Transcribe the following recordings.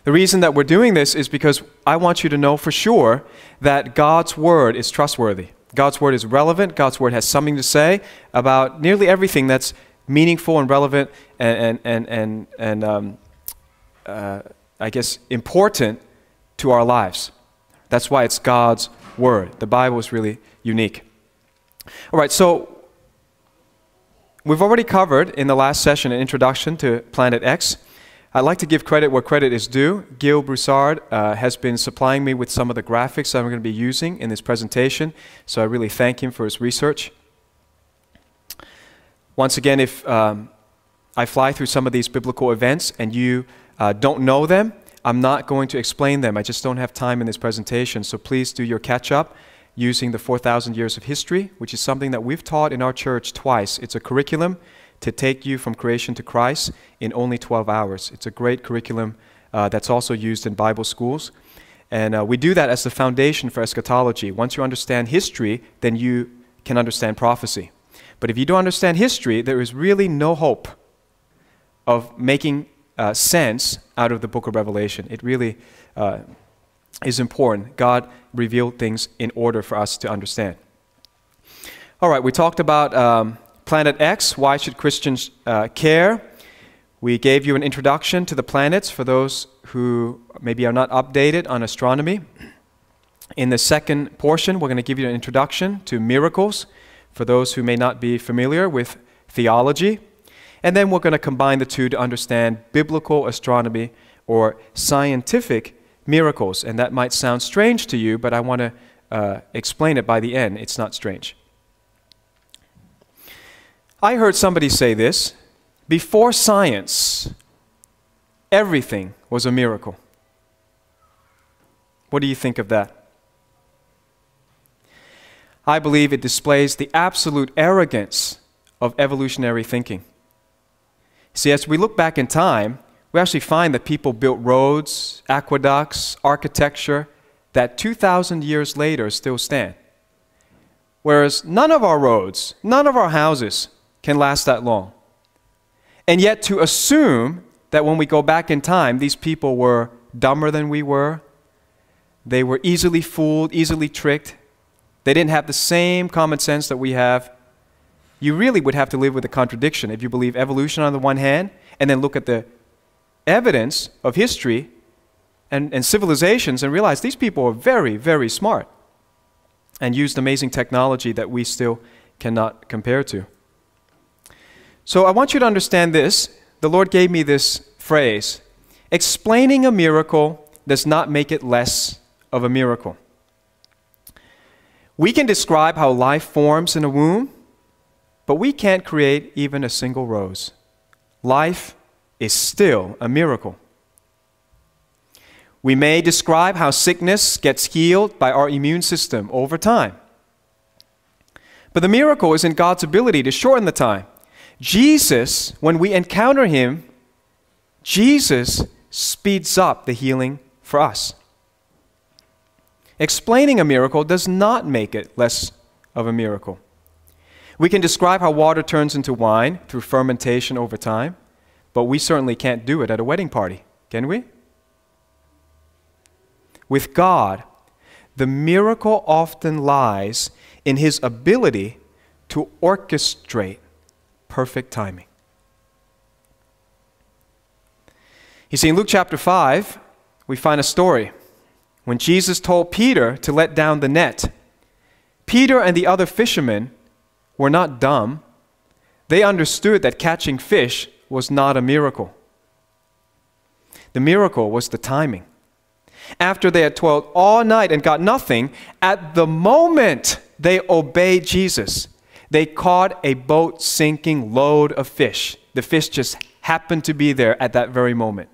The reason that we're doing this is because I want you to know for sure that God's Word is trustworthy. God's Word is relevant. God's Word has something to say about nearly everything that's meaningful and relevant and I guess important to our lives. That's why it's God's Word. The Bible is really unique. All right, so we've already covered in the last session an introduction to Planet X. I'd like to give credit where credit is due. Gil Broussard has been supplying me with some of the graphics that I'm going to be using in this presentation, so I really thank him for his research. Once again, if I fly through some of these biblical events and you don't know them, I'm not going to explain them. I just don't have time in this presentation, so please do your catch-up using the 4,000 years of history, which is something that we've taught in our church twice. It's a curriculum to take you from creation to Christ in only 12 hours. It's a great curriculum that's also used in Bible schools. And we do that as the foundation for eschatology. Once you understand history, then you can understand prophecy. But if you don't understand history, there is really no hope of making sense out of the book of Revelation. It really is important. God revealed things in order for us to understand. All right, we talked about Planet X. Why should Christians care? We gave you an introduction to the planets for those who maybe are not updated on astronomy. In the second portion, we're going to give you an introduction to miracles for those who may not be familiar with theology. And then we're going to combine the two to understand biblical astronomy or scientific miracles. And that might sound strange to you, but I want to explain it by the end. It's not strange. I heard somebody say this: before science, everything was a miracle. What do you think of that? I believe it displays the absolute arrogance of evolutionary thinking. See, as we look back in time, we actually find that people built roads, aqueducts, architecture that 2,000 years later still stand. Whereas none of our roads, none of our houses can last that long. And yet to assume that when we go back in time, these people were dumber than we were, they were easily fooled, easily tricked, they didn't have the same common sense that we have, you really would have to live with a contradiction if you believe evolution on the one hand, and then look at the evidence of history and civilizations and realize these people are very, very smart and used amazing technology that we still cannot compare to. So I want you to understand this. The Lord gave me this phrase: explaining a miracle does not make it less of a miracle. We can describe how life forms in a womb, but we can't create even a single rose. Life is still a miracle. We may describe how sickness gets healed by our immune system over time. But the miracle is in God's ability to shorten the time. Jesus, when we encounter Him, Jesus speeds up the healing for us. Explaining a miracle does not make it less of a miracle. We can describe how water turns into wine through fermentation over time, but we certainly can't do it at a wedding party, can we? With God, the miracle often lies in His ability to orchestrate perfect timing. You see, in Luke chapter 5, we find a story. When Jesus told Peter to let down the net, Peter and the other fishermen were not dumb. They understood that catching fish was not a miracle. The miracle was the timing. After they had toiled all night and got nothing, at the moment they obeyed Jesus, they caught a boat-sinking load of fish. The fish just happened to be there at that very moment.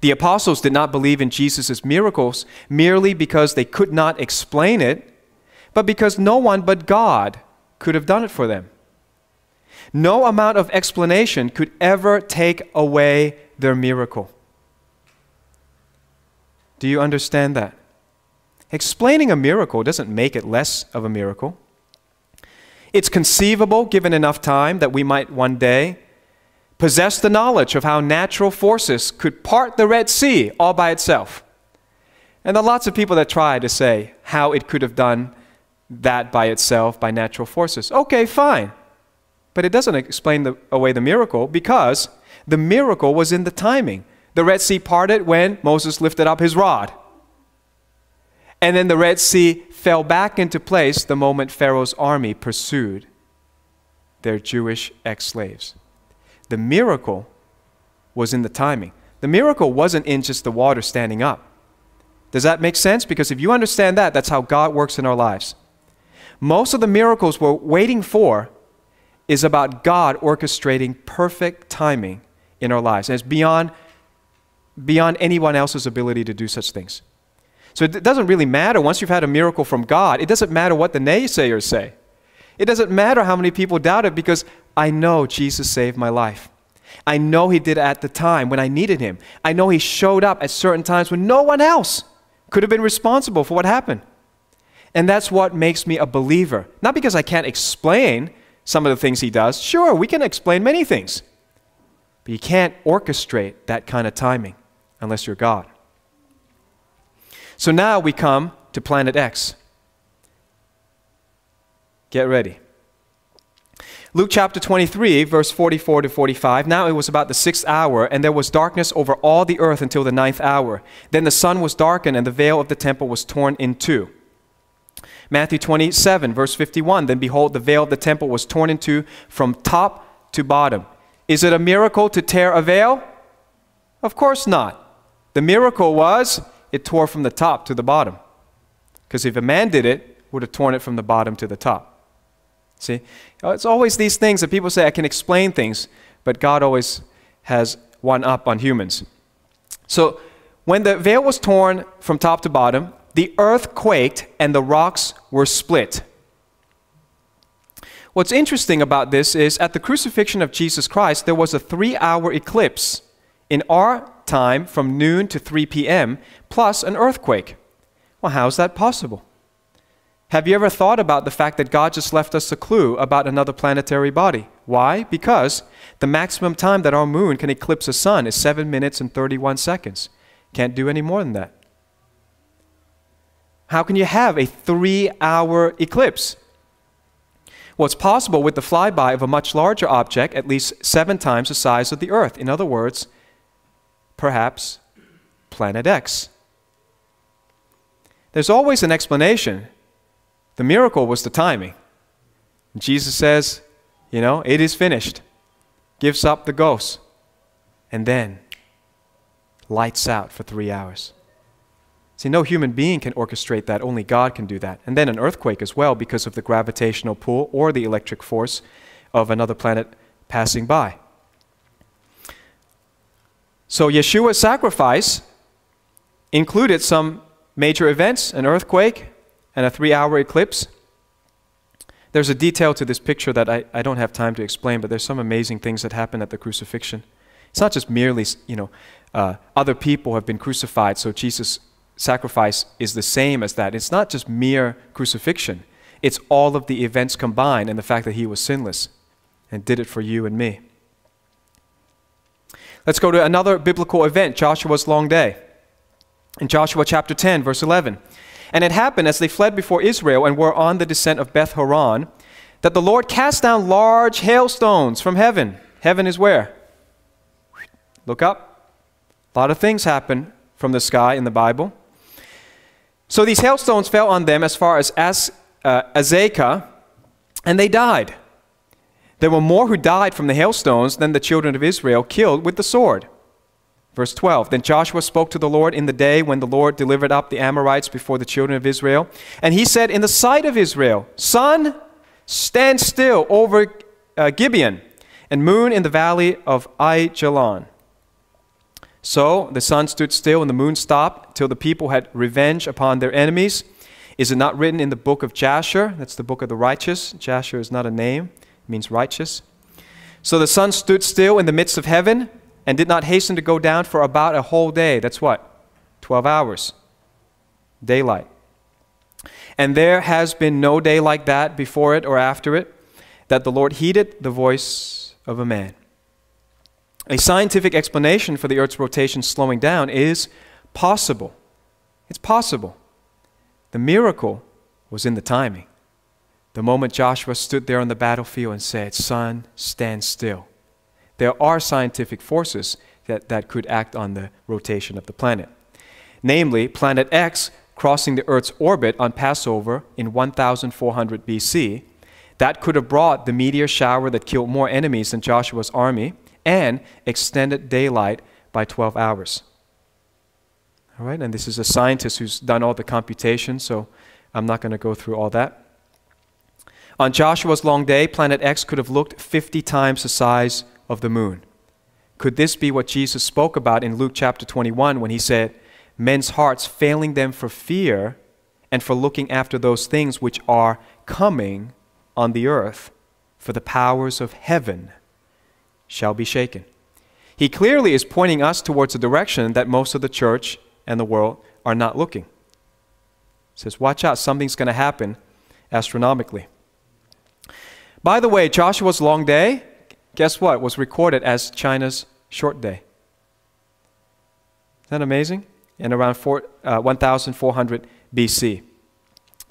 The apostles did not believe in Jesus' miracles merely because they could not explain it, but because no one but God could have done it for them. No amount of explanation could ever take away their miracle. Do you understand that? Explaining a miracle doesn't make it less of a miracle. It's conceivable, given enough time, that we might one day possessed the knowledge of how natural forces could part the Red Sea all by itself. And there are lots of people that try to say how it could have done that by itself, by natural forces. Okay, fine. But it doesn't explain away the miracle, because the miracle was in the timing. The Red Sea parted when Moses lifted up his rod. And then the Red Sea fell back into place the moment Pharaoh's army pursued their Jewish ex-slaves. The miracle was in the timing. The miracle wasn't in just the water standing up. Does that make sense? Because if you understand that, that's how God works in our lives. Most of the miracles we're waiting for is about God orchestrating perfect timing in our lives. And it's beyond anyone else's ability to do such things. So it doesn't really matter once you've had a miracle from God. It doesn't matter what the naysayers say. It doesn't matter how many people doubt it, because I know Jesus saved my life. I know He did it at the time when I needed Him. I know He showed up at certain times when no one else could have been responsible for what happened. And that's what makes me a believer. Not because I can't explain some of the things He does. Sure, we can explain many things. But you can't orchestrate that kind of timing unless you're God. So now we come to planet X. Get ready. Luke chapter 23, verse 44 to 45. Now it was about the 6th hour, and there was darkness over all the earth until the 9th hour. Then the sun was darkened, and the veil of the temple was torn in two. Matthew 27, verse 51. Then behold, the veil of the temple was torn in two from top to bottom. Is it a miracle to tear a veil? Of course not. The miracle was it tore from the top to the bottom. Because if a man did it, it would have torn it from the bottom to the top. See? It's always these things that people say, I can explain things, but God always has one up on humans. So when the veil was torn from top to bottom, the earth quaked and the rocks were split. What's interesting about this is at the crucifixion of Jesus Christ, there was a 3-hour eclipse in our time from noon to 3 p.m., plus an earthquake. Well, how is that possible? Have you ever thought about the fact that God just left us a clue about another planetary body? Why? Because the maximum time that our moon can eclipse the sun is 7 minutes and 31 seconds. Can't do any more than that. How can you have a 3-hour eclipse? Well, it's possible with the flyby of a much larger object, at least 7 times the size of the Earth. In other words, perhaps planet X. There's always an explanation. The miracle was the timing. Jesus says, it is finished. Gives up the ghost. And then lights out for 3 hours. See, no human being can orchestrate that. Only God can do that. And then an earthquake as well because of the gravitational pull or the electric force of another planet passing by. So Yeshua's sacrifice included some major events, an earthquake and a 3-hour eclipse. There's a detail to this picture that I don't have time to explain, but there's some amazing things that happen at the crucifixion. It's not just merely, other people have been crucified, so Jesus' sacrifice is the same as that. It's not just mere crucifixion. It's all of the events combined and the fact that He was sinless and did it for you and me. Let's go to another biblical event, Joshua's long day. In Joshua chapter 10, verse 11. And it happened as they fled before Israel and were on the descent of Beth Horon, that the Lord cast down large hailstones from heaven. Heaven is where? Look up. A lot of things happen from the sky in the Bible. So these hailstones fell on them as far as Azekah, and they died. There were more who died from the hailstones than the children of Israel killed with the sword. Verse 12, Then Joshua spoke to the Lord in the day when the Lord delivered up the Amorites before the children of Israel. And he said in the sight of Israel, Sun, stand still over Gibeon, and moon in the valley of Aijalon. So the sun stood still and the moon stopped till the people had revenge upon their enemies. Is it not written in the book of Jasher? That's the book of the righteous. Jasher is not a name. It means righteous. So the sun stood still in the midst of heaven and did not hasten to go down for about a whole day. That's what? 12 hours. Daylight. And there has been no day like that before it or after it, that the Lord heeded the voice of a man. A scientific explanation for the Earth's rotation slowing down is possible. It's possible. The miracle was in the timing. The moment Joshua stood there on the battlefield and said, "Sun, stand still." There are scientific forces that could act on the rotation of the planet. Namely, Planet X crossing the Earth's orbit on Passover in 1400 BC. That could have brought the meteor shower that killed more enemies than Joshua's army and extended daylight by 12 hours. All right, and this is a scientist who's done all the computations, so I'm not going to go through all that. On Joshua's long day, Planet X could have looked 50 times the size of the moon. Could this be what Jesus spoke about in Luke chapter 21 when he said, "Men's hearts failing them for fear and for looking after those things which are coming on the earth, for the powers of heaven shall be shaken"? He clearly is pointing us towards a direction that most of the church and the world are not looking. He says, watch out, something's going to happen astronomically. By the way, Joshua's long day, guess what, was recorded as China's short day. Isn't that amazing? In around 1400 BC.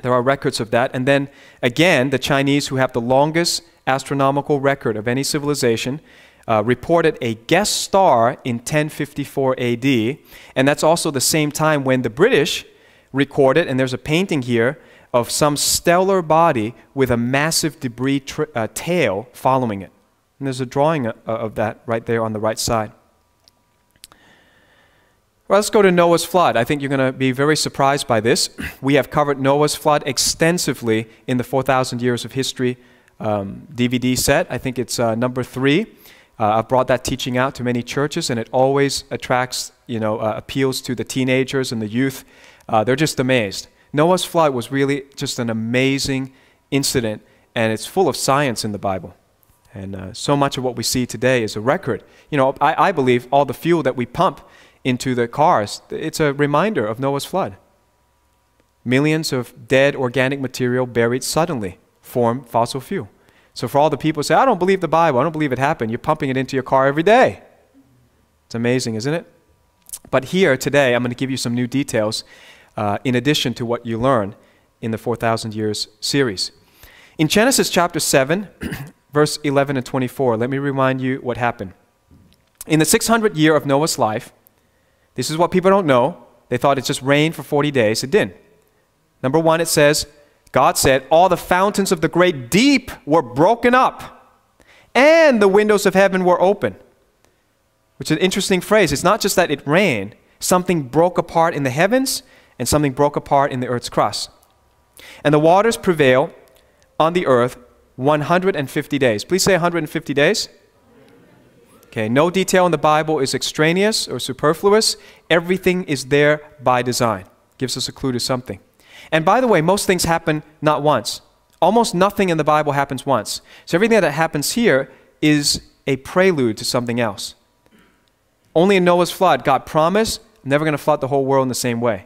There are records of that. And then again, the Chinese, who have the longest astronomical record of any civilization, reported a guest star in 1054 AD. And that's also the same time when the British recorded, and there's a painting here, of some stellar body with a massive debris tail following it. And there's a drawing of that right there on the right side. Well, let's go to Noah's flood. I think you're going to be very surprised by this. We have covered Noah's flood extensively in the 4,000 Years of History DVD set. I think it's number 3. I've brought that teaching out to many churches, and it always attracts, appeals to the teenagers and the youth. They're just amazed. Noah's flood was really just an amazing incident, and it's full of science in the Bible. And so much of what we see today is a record. I believe all the fuel that we pump into the cars, it's a reminder of Noah's flood. Millions of dead organic material buried suddenly form fossil fuel. So for all the people who say, "I don't believe the Bible, I don't believe it happened," you're pumping it into your car every day. It's amazing, isn't it? But here today, I'm going to give you some new details in addition to what you learn in the 4,000 Years series. In Genesis chapter 7, verse 11 and 24, let me remind you what happened. In the 600th year of Noah's life, this is what people don't know. They thought it just rained for 40 days. It didn't. Number 1, it says, God said, "All the fountains of the great deep were broken up, and the windows of heaven were open." Which is an interesting phrase. It's not just that it rained. Something broke apart in the heavens, and something broke apart in the earth's crust. And the waters prevailed on the earth 150 days. Please say 150 days. Okay, no detail in the Bible is extraneous or superfluous. Everything is there by design. Gives us a clue to something. And by the way, most things happen not once. Almost nothing in the Bible happens once. So everything that happens here is a prelude to something else. Only in Noah's flood, God promised, never going to flood the whole world in the same way.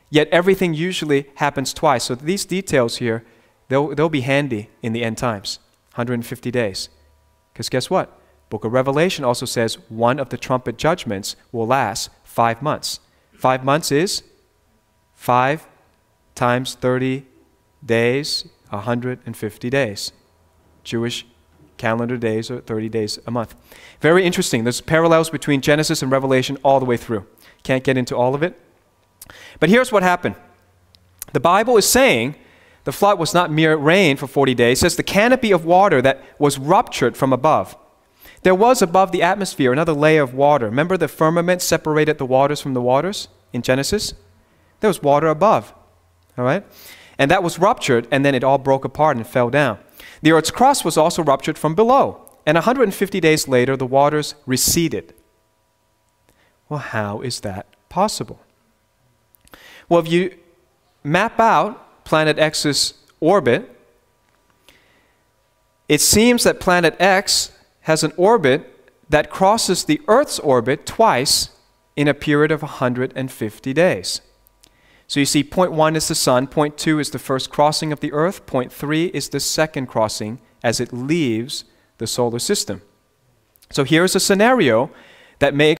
Yet everything usually happens twice. So these details here, they'll be handy in the end times. 150 days. Because guess what? Book of Revelation also says one of the trumpet judgments will last 5 months. 5 months is 5 times 30 days, 150 days. Jewish calendar days are 30 days a month. Very interesting. There's parallels between Genesis and Revelation all the way through. Can't get into all of it. But here's what happened. The Bible is saying the flood was not mere rain for 40 days. It says the canopy of water that was ruptured from above. There was above the atmosphere another layer of water. Remember the firmament separated the waters from the waters in Genesis? There was water above. All right? And that was ruptured, and then it all broke apart and fell down. The earth's crust was also ruptured from below. And 150 days later, the waters receded. Well, how is that possible? Well, if you map out Planet X's orbit, it seems that Planet X has an orbit that crosses the Earth's orbit twice in a period of 150 days. So you see, point 1 is the sun, point 2 is the first crossing of the Earth, point 3 is the second crossing as it leaves the solar system. So here's a scenario that may